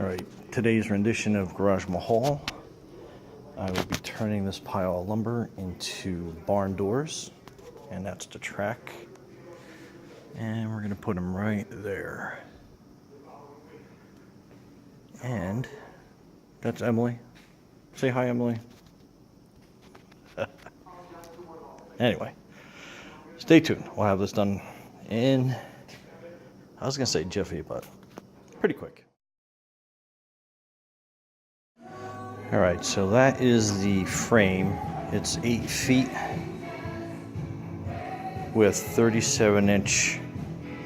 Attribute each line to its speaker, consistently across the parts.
Speaker 1: Alright, today's rendition of Garage Mahal. I will be turning this pile of lumber into barn doors, and that's the track. And we're going to put them right there. And that's Emily. Say hi, Emily. Anyway, stay tuned. We'll have this done in, I was going to say jiffy, but pretty quick. Alright, so that is the frame. It's 8 feet with 37-inch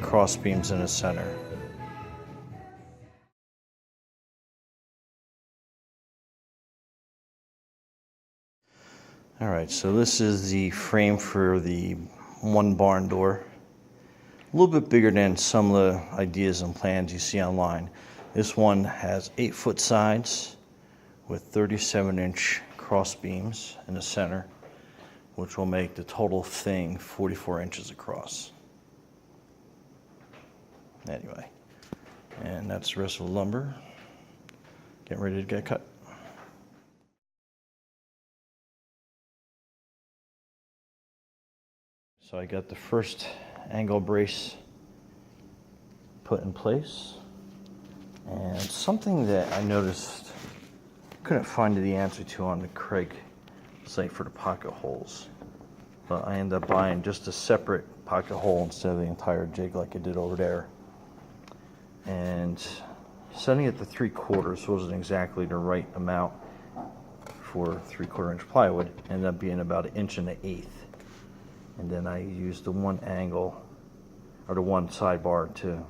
Speaker 1: cross beams in the center. Alright, so this is the frame for the one barn door. A little bit bigger than some of the ideas and plans you see online. This one has 8-foot sides with 37-inch cross beams in the center, which will make the total thing 44 inches across. Anyway, and that's the rest of the lumber. Getting ready to get cut. So I got the first angle brace put in place, and something that I noticed couldn't find the answer to on the Craig site for the pocket holes, but I ended up buying just a separate pocket hole instead of the entire jig like I did over there. And setting it to 3/4 wasn't exactly the right amount for 3/4 inch plywood. Ended up being about 1 1/8. And then I used the one angle, or the one sidebar, to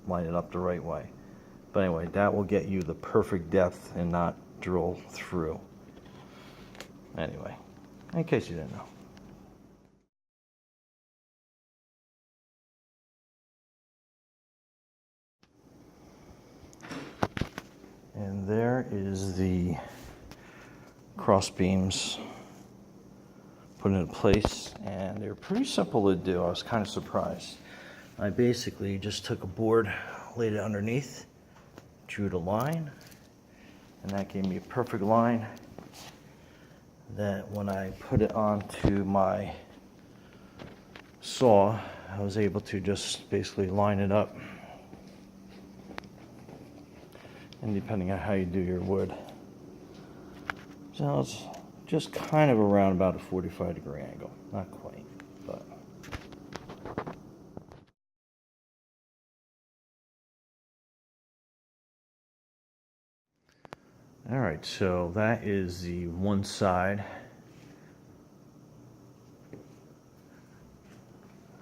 Speaker 1: line it up the right way. But anyway, that will get you the perfect depth and not drill through. Anyway, in case you didn't know. And there is the cross beams put into place, and they're pretty simple to do. I was kind of surprised. I basically just took a board, laid it underneath, drew the line, and that gave me a perfect line that when I put it onto my saw, I was able to just basically line it up. And depending on how you do your wood. So it's just kind of around about a 45-degree angle. Not quite, but. Alright, so that is the one side.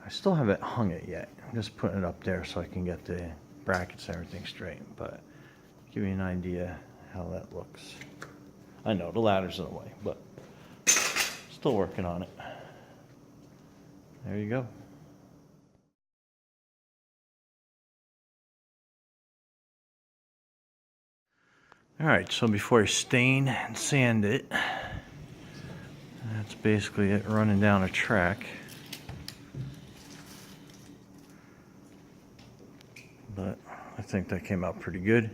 Speaker 1: I still haven't hung it yet. I'm just putting it up there so I can get the brackets and everything straight, but give you an idea how that looks. I know the ladder's in the way, but still working on it. There you go. Alright, so before I stain and sand it, that's basically it running down a track. But I think that came out pretty good.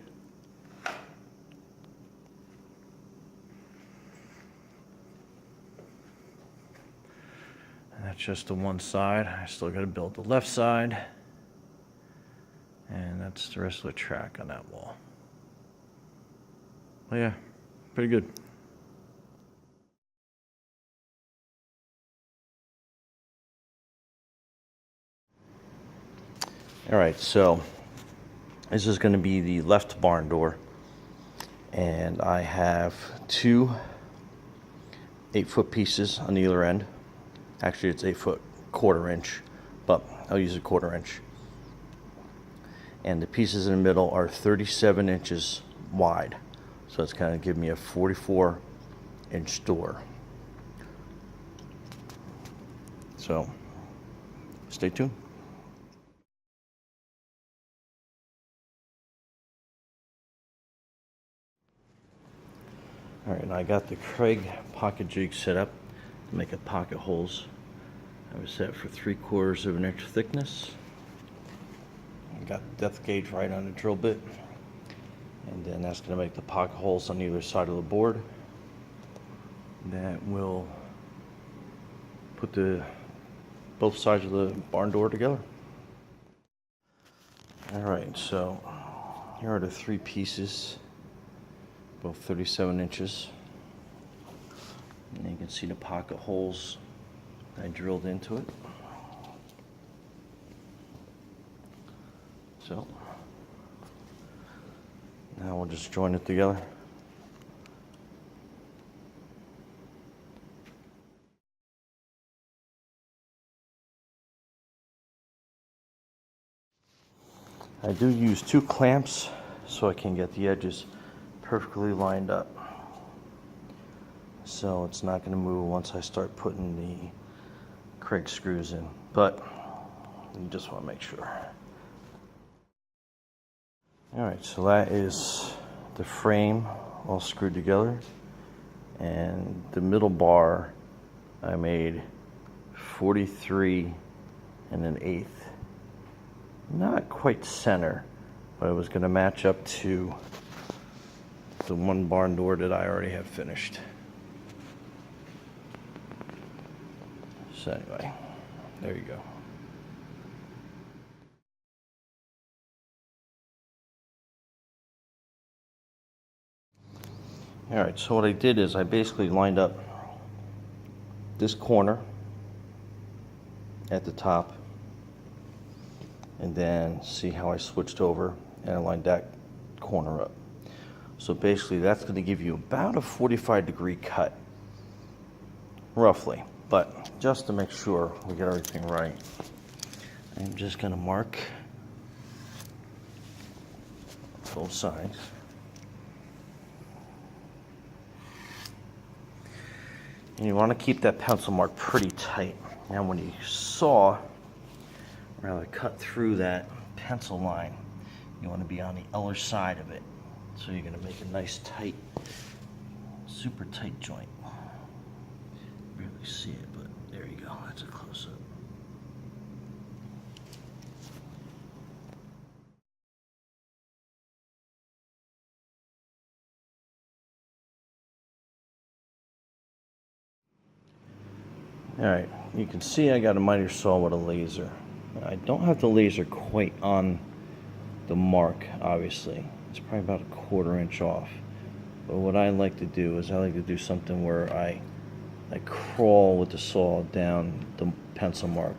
Speaker 1: And that's just the one side. I still got to build the left side. And that's the rest of the track on that wall. Well, yeah, pretty good. Alright, so this is going to be the left barn door. And I have 2 8-foot pieces on either end. Actually, it's 8-foot 1/4 inch, but I'll use a 1/4 inch. And the pieces in the middle are 37 inches wide. So it's going to give me a 44-inch door. So, stay tuned. Alright, and I got the Craig pocket jig set up to make a pocket holes. I was set for 3/4 inch thickness. I got the depth gauge right on the drill bit. And then that's going to make the pocket holes on either side of the board. That will put both sides of the barn door together. Alright, so here are the 3 pieces, both 37 inches. And you can see the pocket holes I drilled into it. So now we'll just join it together. I do use 2 clamps so I can get the edges perfectly lined up. So it's not going to move once I start putting the Craig screws in, but you just want to make sure. Alright, so that is the frame all screwed together, and the middle bar I made 43 1/8. Not quite center, but it was going to match up to the one barn door that I already have finished. So anyway, there you go. Alright, so what I did is I basically lined up this corner at the top, and then see how I switched over and I lined that corner up. So basically that's going to give you about a 45-degree cut, roughly. But just to make sure we get everything right, I'm just going to mark both sides. And you want to keep that pencil mark pretty tight. Now when you cut through that pencil line, you want to be on the other side of it. So you're going to make a nice tight, super tight joint. Barely see it, but there you go. That's a close-up. Alright, you can see I got a miter saw with a laser. I don't have the laser quite on the mark, obviously. It's probably about a 1/4 inch off. But what I like to do is I like to do something where I crawl with the saw down the pencil mark.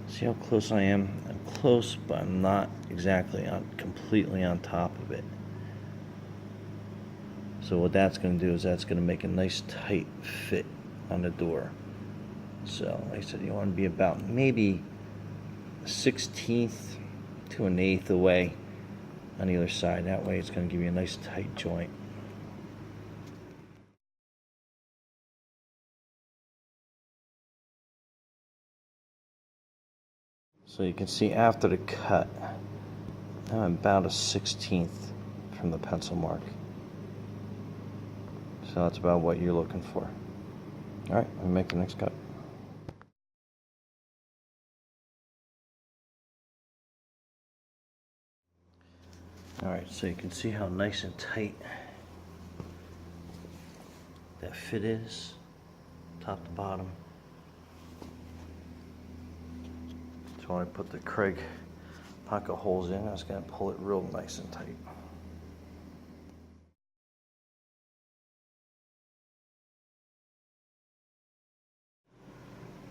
Speaker 1: See how close I am? I'm close, but I'm not exactly completely on top of it. So what that's going to do is that's going to make a nice tight fit on the door. So like I said, you want to be about maybe 1/16 to 1/8 away on either side. That way it's going to give you a nice tight joint. So you can see after the cut, I'm about a 1/16 from the pencil mark. So that's about what you're looking for. Alright, let me make the next cut. Alright, so you can see how nice and tight that fit is, top to bottom. So when I put the Craig pocket holes in, I was going to pull it real nice and tight.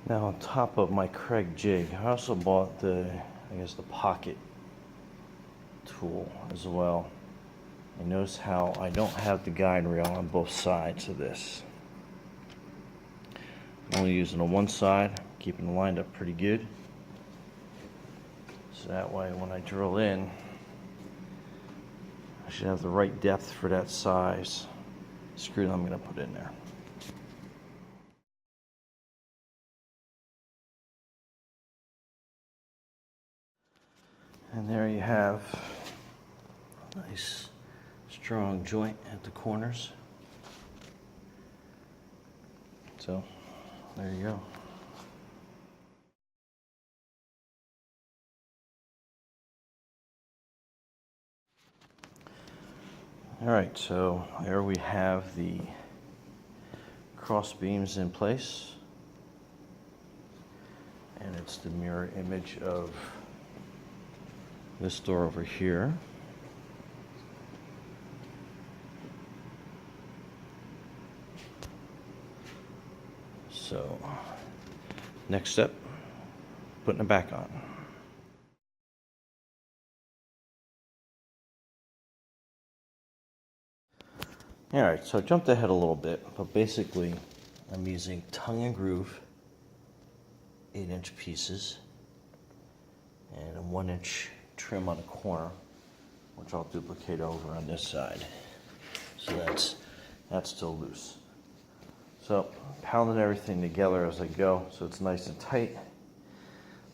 Speaker 1: Now on top of my Craig jig, I also bought the pocket tool as well. And notice how I don't have the guide rail on both sides of this. I'm only using the one side, keeping it lined up pretty good. So that way when I drill in, I should have the right depth for that size screw that I'm going to put in there. And there you have a nice strong joint at the corners. So there you go. All right, so there we have the cross beams in place. And it's the mirror image of this door over here. So, next step, putting it back on. Alright, so I jumped ahead a little bit, but basically I'm using tongue and groove 8-inch pieces and a 1-inch trim on the corner, which I'll duplicate over on this side. So that's still loose. So pounding everything together as I go so it's nice and tight.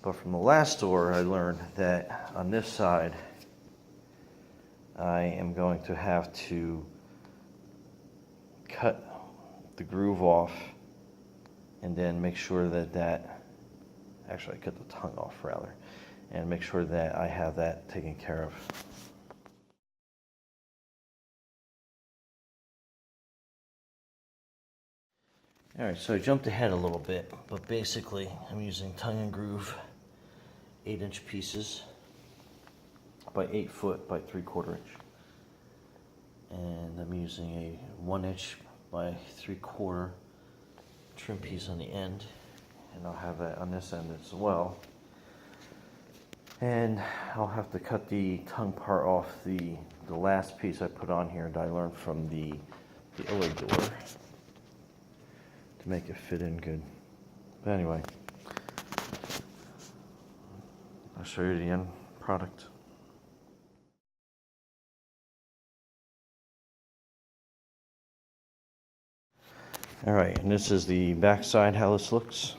Speaker 1: But from the last door I learned that on this side I am going to have to cut the groove off and then make sure that actually I cut the tongue off rather, and make sure that I have that taken care of. Alright, so I jumped ahead a little bit, but basically I'm using tongue and groove 8-inch pieces by 8 foot by 3/4 inch. And I'm using a 1-inch by 3/4 trim piece on the end, and I'll have that on this end as well. And I'll have to cut the tongue part off the last piece I put on here that I learned from the other door to make it fit in good. But anyway, I'll show you the end product. All right, and this is the back side, how this looks.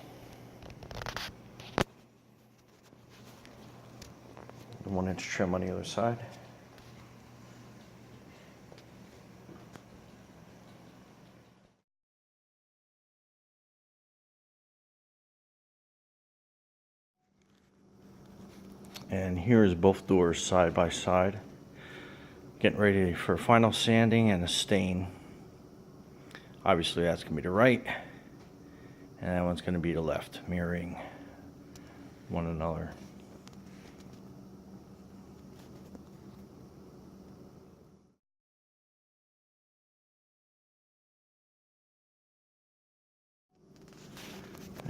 Speaker 1: The 1-inch trim on the other side. And here is both doors side by side. Getting ready for final sanding and a stain. Obviously that's going to be the right, and that one's going to be the left, mirroring one another.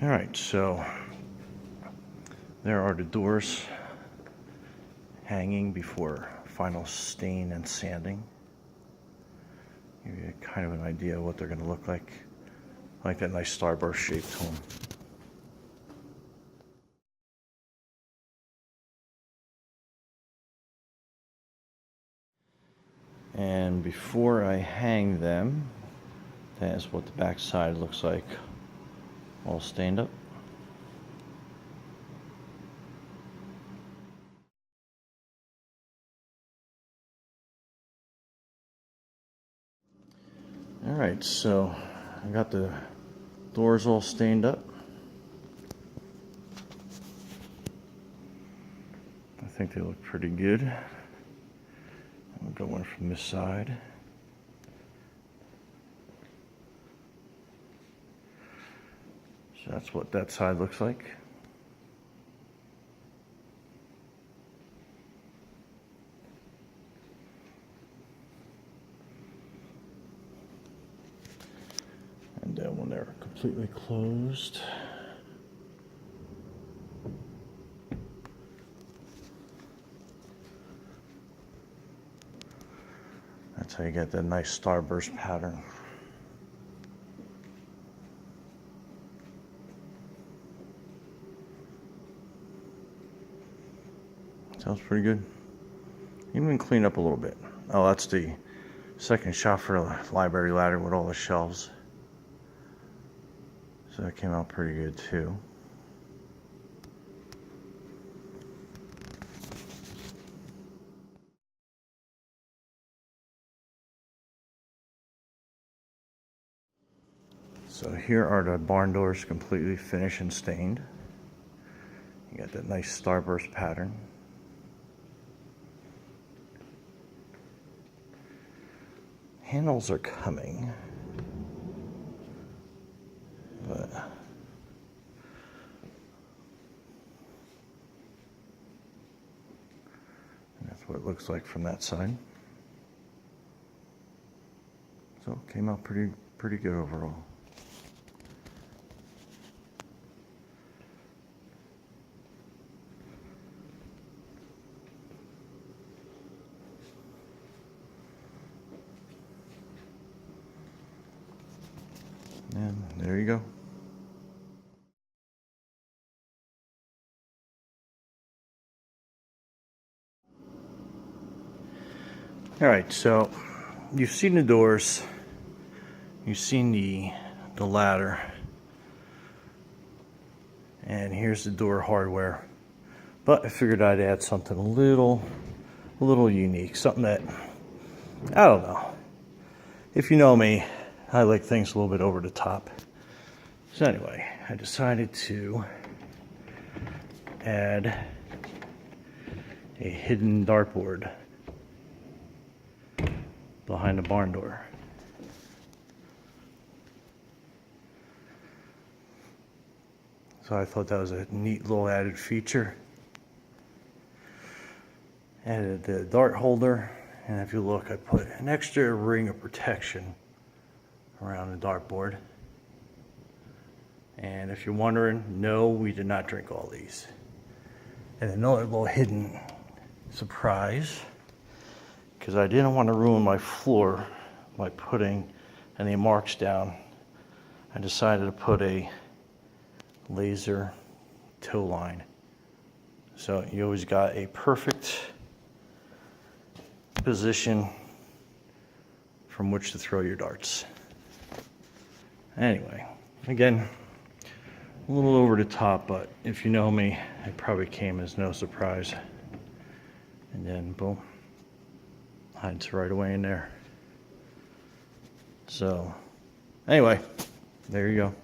Speaker 1: Alright, so there are the doors hanging before final stain and sanding. Give you kind of an idea of what they're going to look like. I like that nice starburst shape to them. And before I hang them, that's what the back side looks like, all stained up. Alright, so I got the doors all stained up. I think they look pretty good. I'll go in from this side. So that's what that side looks like. And then when they're completely closed, that's how you get that nice starburst pattern. Sounds pretty good. Even clean up a little bit. Oh, that's the second shot for the library ladder with all the shelves. So that came out pretty good too. So here are the barn doors completely finished and stained. You got that nice starburst pattern. Handles are coming, but that's what it looks like from that side. So it came out pretty good overall. And there you go. All right, so you've seen the doors, you've seen the ladder, and here's the door hardware. But I figured I'd add something a little unique, something that, I don't know. If you know me, I like things a little bit over the top. So anyway, I decided to add a hidden dartboard behind the barn door. So I thought that was a neat little added feature. Added the dart holder, and if you look, I put an extra ring of protection around the dartboard. And if you're wondering, no, we did not drink all these. And another little hidden surprise, because I didn't want to ruin my floor by putting any marks down, I decided to put a laser toe line. So you always got a perfect position from which to throw your darts. Anyway, again, a little over the top, but if you know me, it probably came as no surprise. And then boom, hides right away in there. So anyway, there you go.